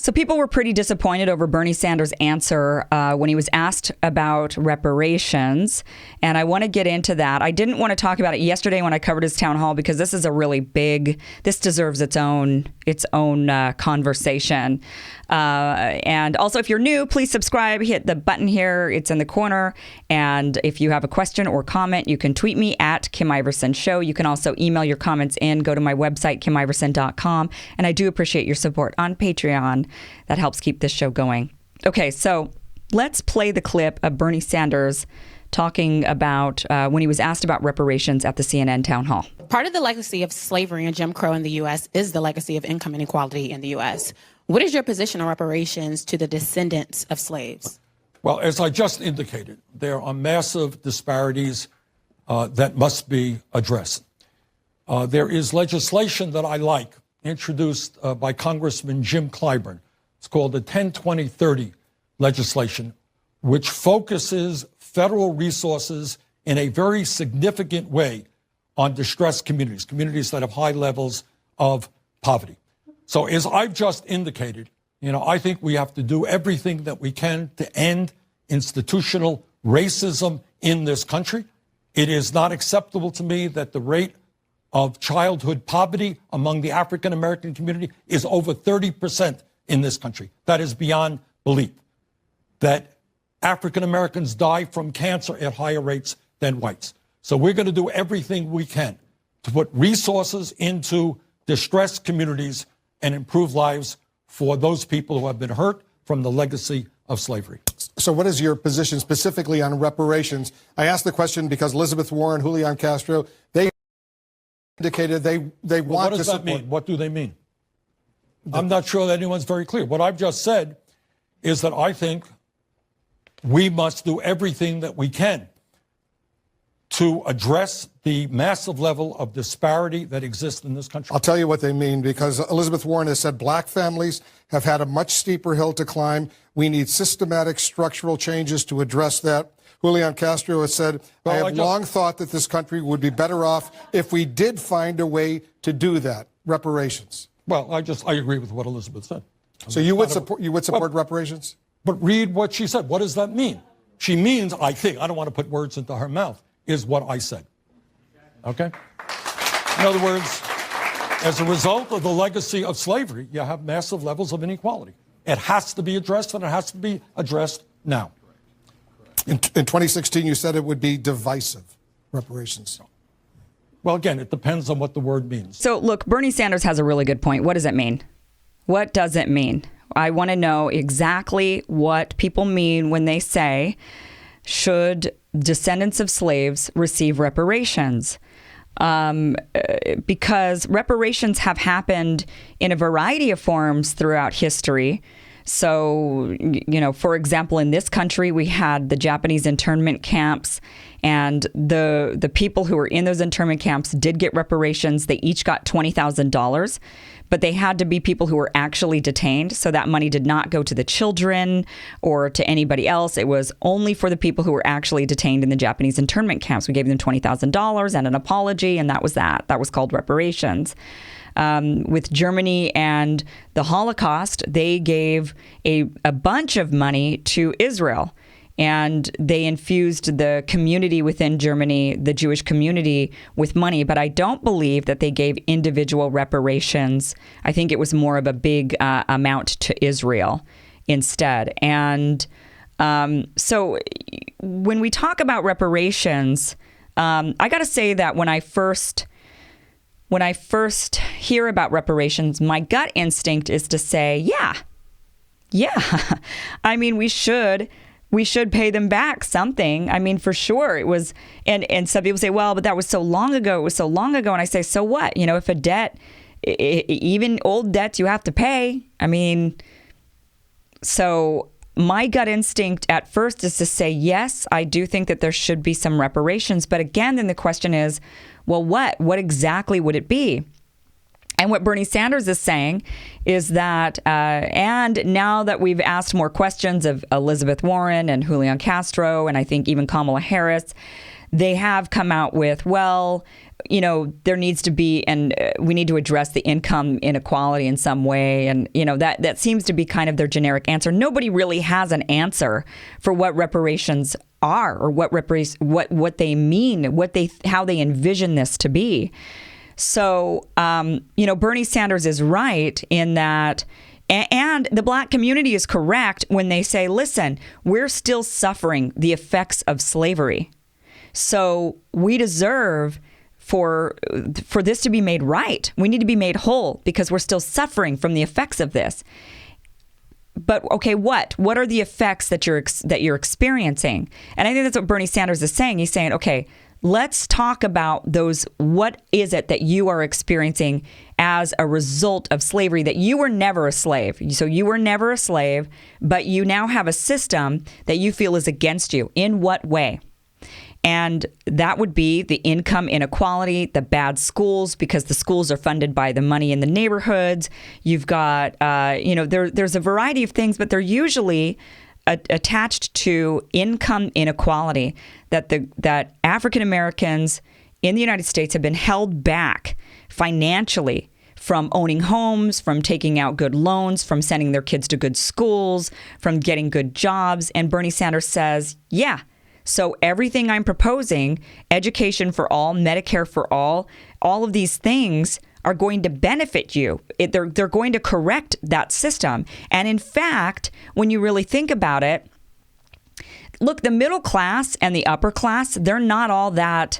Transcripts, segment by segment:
So people were pretty disappointed over Bernie Sanders' answer when he was asked about reparations. And I want to get into that. I didn't want to talk about it yesterday when I covered his town hall because this is a really this deserves its own conversation. And also, if you're new, please subscribe. Hit the button here. It's in the corner. And if you have a question or comment, you can tweet me at Kim Iverson Show. You can also email your comments in. Go to my website, KimIverson.com. And I do appreciate your support on Patreon. That helps keep this show going. Okay, so let's play the clip of Bernie Sanders talking about when he was asked about reparations at the CNN town hall. Part of the legacy of slavery and Jim Crow in the U.S. is the legacy of income inequality in the U.S. What is your position on reparations to the descendants of slaves? Well, as I just indicated, there are massive disparities that must be addressed. There is legislation that I like, introduced by Congressman Jim Clyburn. It's called the 10-20-30 legislation, which focuses federal resources in a very significant way on distressed communities, communities that have high levels of poverty. So as I've just indicated, I think we have to do everything that we can to end institutional racism in this country. It is not acceptable to me that the rate of childhood poverty among the African American community is over 30% in this country. That is beyond belief. That African Americans die from cancer at higher rates than whites. So we're going to do everything we can to put resources into distressed communities and improve lives for those people who have been hurt from the legacy of slavery. So what is your position specifically on reparations? I asked the question because Elizabeth Warren, Julian Castro, they indicated they want to support. What does that mean? What do they mean? I'm not sure that anyone's very clear. What I've just said is that I think we must do everything that we can to address the massive level of disparity that exists in this country. I'll tell you what they mean, because Elizabeth Warren has said black families have had a much steeper hill to climb. We need systematic structural changes to address that. Julian Castro has said, I have long thought that this country would be better off if we did find a way to do that. Reparations. Well, I agree with what Elizabeth said. So you would support reparations? But read what she said. What does that mean? She means, I think, I don't want to put words into her mouth, is what I said. Okay? In other words, as a result of the legacy of slavery, you have massive levels of inequality. It has to be addressed, and it has to be addressed now. In 2016, you said it would be divisive, reparations. Well, again, it depends on what the word means. So, look, Bernie Sanders has a really good point. What does it mean? What does it mean? I want to know exactly what people mean when they say, should descendants of slaves receive reparations? Because reparations have happened in a variety of forms throughout history. So, for example, in this country, we had the Japanese internment camps, and the people who were in those internment camps did get reparations. They each got $20,000, but they had to be people who were actually detained. So that money did not go to the children or to anybody else. It was only for the people who were actually detained in the Japanese internment camps. We gave them $20,000 and an apology, and that was that. That was called reparations. With Germany and the Holocaust, they gave a bunch of money to Israel, and they infused the community within Germany, the Jewish community, with money. But I don't believe that they gave individual reparations. I think it was more of a big amount to Israel instead. And so when we talk about reparations, I got to say that when I first hear about reparations, my gut instinct is to say, yeah. I mean, we should pay them back something. I mean, for sure it was. And some people say, well, but that was so long ago. It was so long ago. And I say, so what? If a debt, even old debts, you have to pay. I mean, so my gut instinct at first is to say, yes, I do think that there should be some reparations. But again, then the question is, well, what exactly would it be? And what Bernie Sanders is saying is that, and now that we've asked more questions of Elizabeth Warren and Julian Castro, and I think even Kamala Harris, they have come out with, well, there needs to be, and we need to address the income inequality in some way. And, that seems to be kind of their generic answer. Nobody really has an answer for what reparations are, or what they mean, how they envision this to be. So, Bernie Sanders is right in that. And the Black community is correct when they say, listen, we're still suffering the effects of slavery. So we deserve for this to be made right. We need to be made whole because we're still suffering from the effects of this. But okay, what are the effects that you're experiencing? And I think that's what Bernie Sanders is saying. He's saying, okay, let's talk about those. What is it that you are experiencing as a result of slavery, that you were never a slave? So you were never a slave, but you now have a system that you feel is against you. In what way? And that would be the income inequality, the bad schools, because the schools are funded by the money in the neighborhoods. You've got, there's a variety of things, but they're usually attached to income inequality, that African Americans in the United States have been held back financially from owning homes, from taking out good loans, from sending their kids to good schools, from getting good jobs. And Bernie Sanders says, yeah. So everything I'm proposing, education for all, Medicare for all of these things are going to benefit you. They're going to correct that system. And in fact, when you really think about it, look, the middle class and the upper class, they're not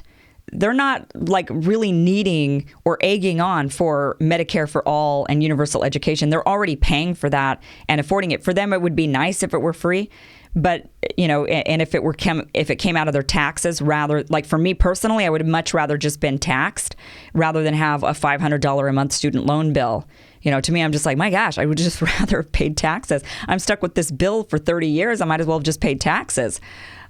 like really needing or egging on for Medicare for all and universal education. They're already paying for that and affording it. For them, it would be nice if it were free. But, and if it came out of their taxes, rather, like for me personally, I would have much rather just been taxed rather than have a $500 a month student loan bill. To me, I'm just like, my gosh, I would just rather have paid taxes. I'm stuck with this bill for 30 years. I might as well have just paid taxes.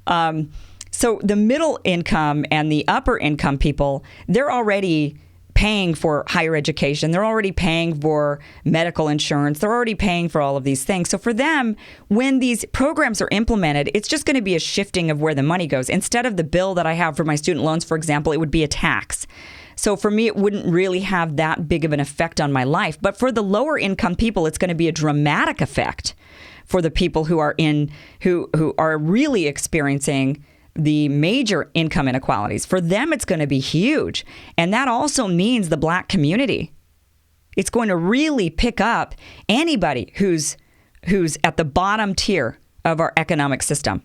So the middle income and the upper income people, they're already paying for higher education. They're already paying for medical insurance. They're already paying for all of these things. So for them, when these programs are implemented, it's just going to be a shifting of where the money goes. Instead of the bill that I have for my student loans, for example, it would be a tax. So for me, it wouldn't really have that big of an effect on my life. But for the lower income people, it's going to be a dramatic effect for the people who are who are really experiencing the major income inequalities. For them, it's going to be huge. And that also means the Black community. It's going to really pick up anybody who's at the bottom tier of our economic system.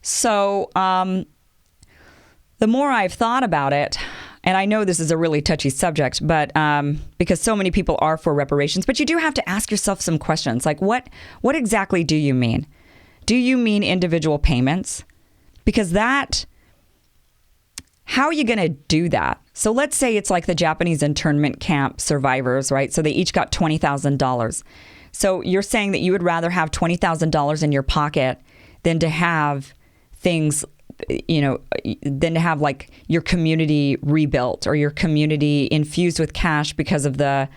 So the more I've thought about it, and I know this is a really touchy subject, but because so many people are for reparations, but you do have to ask yourself some questions. Like, what exactly do you mean? Do you mean individual payments? Because how are you going to do that? So let's say it's like the Japanese internment camp survivors, right? So they each got $20,000. So you're saying that you would rather have $20,000 in your pocket than to have things, than to have like your community rebuilt or your community infused with cash because of the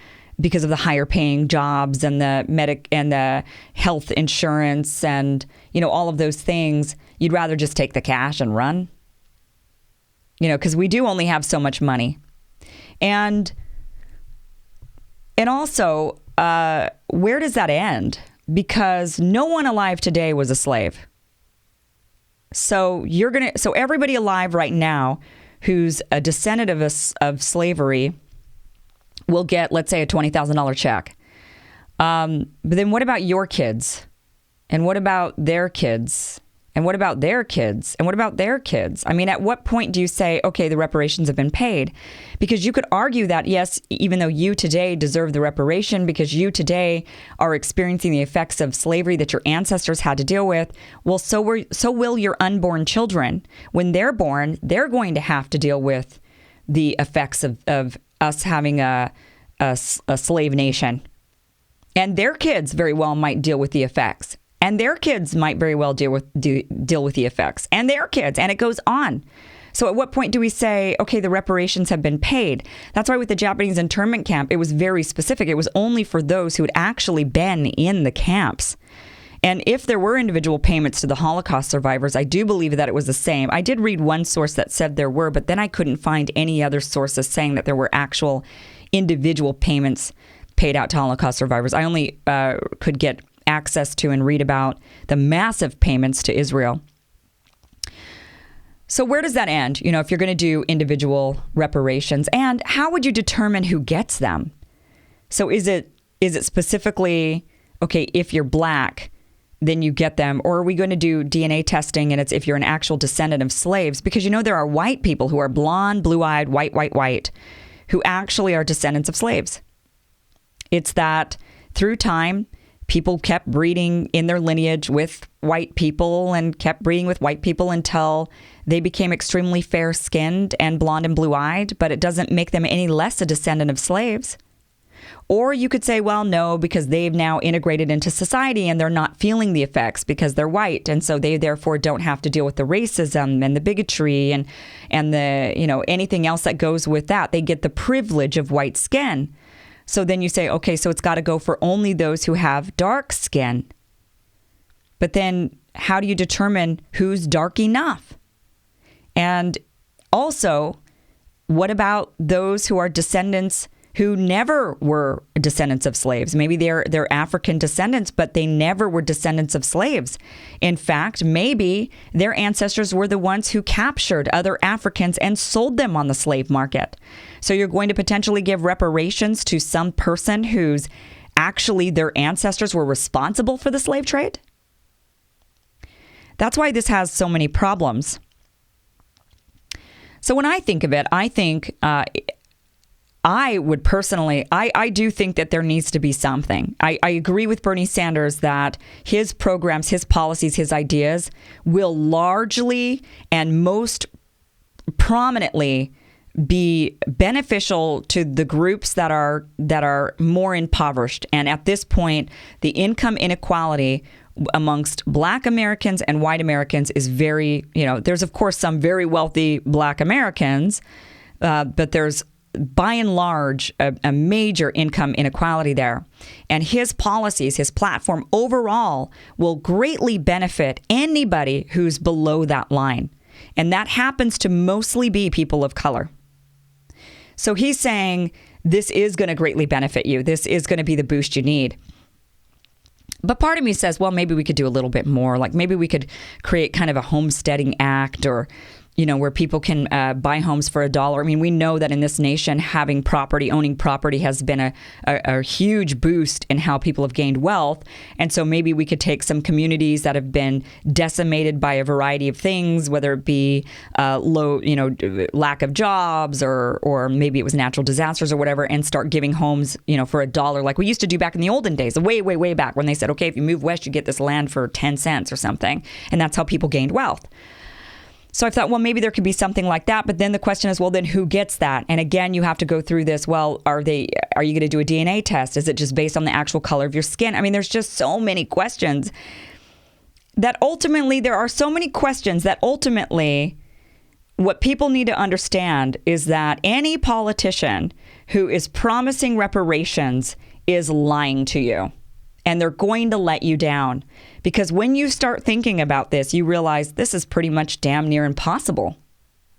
higher paying jobs and the health insurance and, all of those things. You'd rather just take the cash and run, because we do only have so much money. And also, where does that end? Because no one alive today was a slave. So everybody alive right now who's a descendant of slavery will get, let's say, a $20,000 check. But then what about your kids? And what about their kids? And what about their kids? And what about their kids? I mean, at what point do you say, okay, the reparations have been paid? Because you could argue that, yes, even though you today deserve the reparation because you today are experiencing the effects of slavery that your ancestors had to deal with, well, so will your unborn children. When they're born, they're going to have to deal with the effects of us having a slave nation. And their kids very well might deal with the effects. And their kids might very well deal with the effects. And their kids. And it goes on. So at what point do we say, okay, the reparations have been paid? That's why with the Japanese internment camp, it was very specific. It was only for those who had actually been in the camps. And if there were individual payments to the Holocaust survivors, I do believe that it was the same. I did read one source that said there were, but then I couldn't find any other sources saying that there were actual individual payments paid out to Holocaust survivors. I only could get access to and read about the massive payments to Israel. So where does that end? You know, if you're going to do individual reparations, and how would you determine who gets them? So is it specifically, okay, if you're black, then you get them, or are we going to do DNA testing and it's if you're an actual descendant of slaves? Because you know there are white people who are blonde, blue-eyed, white, who actually are descendants of slaves. It's that through time, people kept breeding in their lineage with white people and kept breeding with white people until they became extremely fair-skinned and blonde and blue-eyed, but it doesn't make them any less a descendant of slaves. Or you could say, well, no, because they've now integrated into society and they're not feeling the effects because they're white. And so they therefore don't have to deal with the racism and the bigotry and the, you know, anything else that goes with that. They get the privilege of white skin. So then you say, okay, so it's got to go for only those who have dark skin. But then how do you determine who's dark enough? And also, what about those who are descendants who never were descendants of slaves? Maybe they're African descendants, but they never were descendants of slaves. In fact, maybe their ancestors were the ones who captured other Africans and sold them on the slave market. So you're going to potentially give reparations to some person whose actually their ancestors were responsible for the slave trade? That's why this has so many problems. So when I think of it, I think I would personally, I do think that there needs to be something. I agree with Bernie Sanders that his programs, his policies, his ideas will largely and most prominently be beneficial to the groups that are more impoverished. And at this point, the income inequality amongst Black Americans and white Americans is very, you know, there's of course some very wealthy Black Americans, but there's by and large a major income inequality there. And his policies, his platform overall will greatly benefit anybody who's below that line. And that happens to mostly be people of color. So he's saying this is going to greatly benefit you. This is going to be the boost you need. But part of me says, well, maybe we could do a little bit more. Like maybe we could create kind of a homesteading act, or, you know, where people can buy homes for $1. I mean, we know that in this nation, having property, owning property has been a huge boost in how people have gained wealth. And so maybe we could take some communities that have been decimated by a variety of things, whether it be low, you know, lack of jobs, or maybe it was natural disasters or whatever, and start giving homes, you know, for $1, like we used to do back in the olden days, way back when they said, okay, if you move west, you get this land for 10 cents or something. And that's how people gained wealth. So I thought, well, maybe there could be something like that. But then the question is, well, then who gets that? And again, you have to go through this. Well, are you going to do a DNA test? Is it just based on the actual color of your skin? I mean, there's just so many questions that ultimately, what people need to understand is that any politician who is promising reparations is lying to you. And they're going to let you down. Because when you start thinking about this, you realize this is pretty much damn near impossible.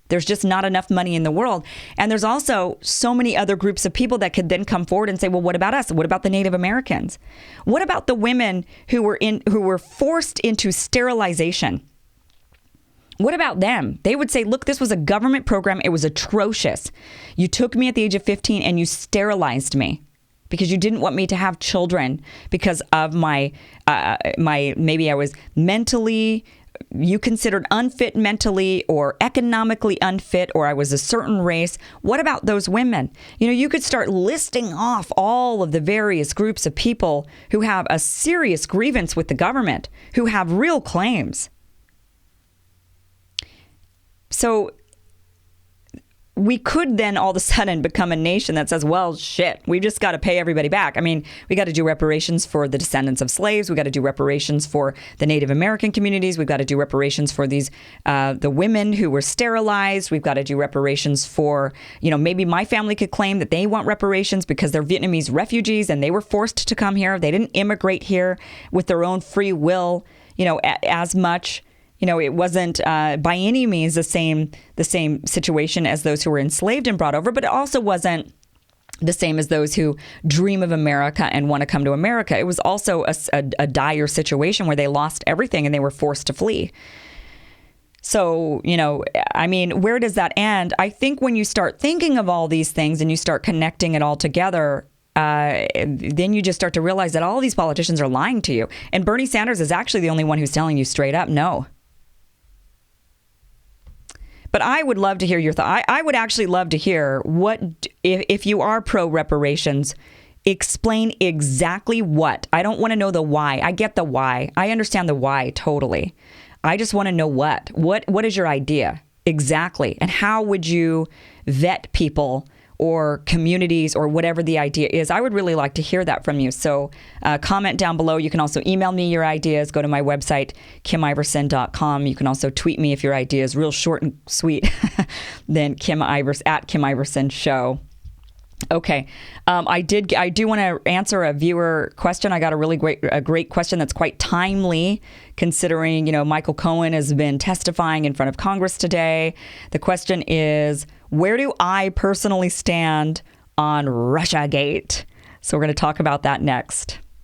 There's just not enough money in the world. And there's also so many other groups of people that could then come forward and say, well, what about us? What about the Native Americans? What about the women who were forced into sterilization? What about them? They would say, look, this was a government program. It was atrocious. You took me at the age of 15 and you sterilized me, because you didn't want me to have children because of my maybe I was mentally, you considered unfit mentally or economically unfit, or I was a certain race. What about those women? You know, you could start listing off all of the various groups of people who have a serious grievance with the government, who have real claims. So we could then all of a sudden become a nation that says, well, shit, we just got to pay everybody back. I mean, we got to do reparations for the descendants of slaves. We got to do reparations for the Native American communities. We've got to do reparations for these, the women who were sterilized. We've got to do reparations for, maybe my family could claim that they want reparations because they're Vietnamese refugees and they were forced to come here. They didn't immigrate here with their own free will, as much. It wasn't by any means the same situation as those who were enslaved and brought over, but it also wasn't the same as those who dream of America and want to come to America. It was also a dire situation where they lost everything and they were forced to flee. So, where does that end? I think when you start thinking of all these things and you start connecting it all together, then you just start to realize that all these politicians are lying to you. And Bernie Sanders is actually the only one who's telling you straight up, no. But I would love to hear your thought. I would actually love to hear if you are pro reparations, explain exactly what. I don't want to know the why. I get the why. I understand the why totally. I just want to know what. What is your idea exactly? And how would you vet people or communities or whatever the idea is? I would really like to hear that from you. So comment down below. You can also email me your ideas. Go to my website, KimIverson.com. You can also tweet me if your idea is real short and sweet. Then Kim Iverson Show. Okay. I do want to answer a viewer question. I got a great question that's quite timely considering, Michael Cohen has been testifying in front of Congress today. The question is, where do I personally stand on Russiagate? So we're going to talk about that next.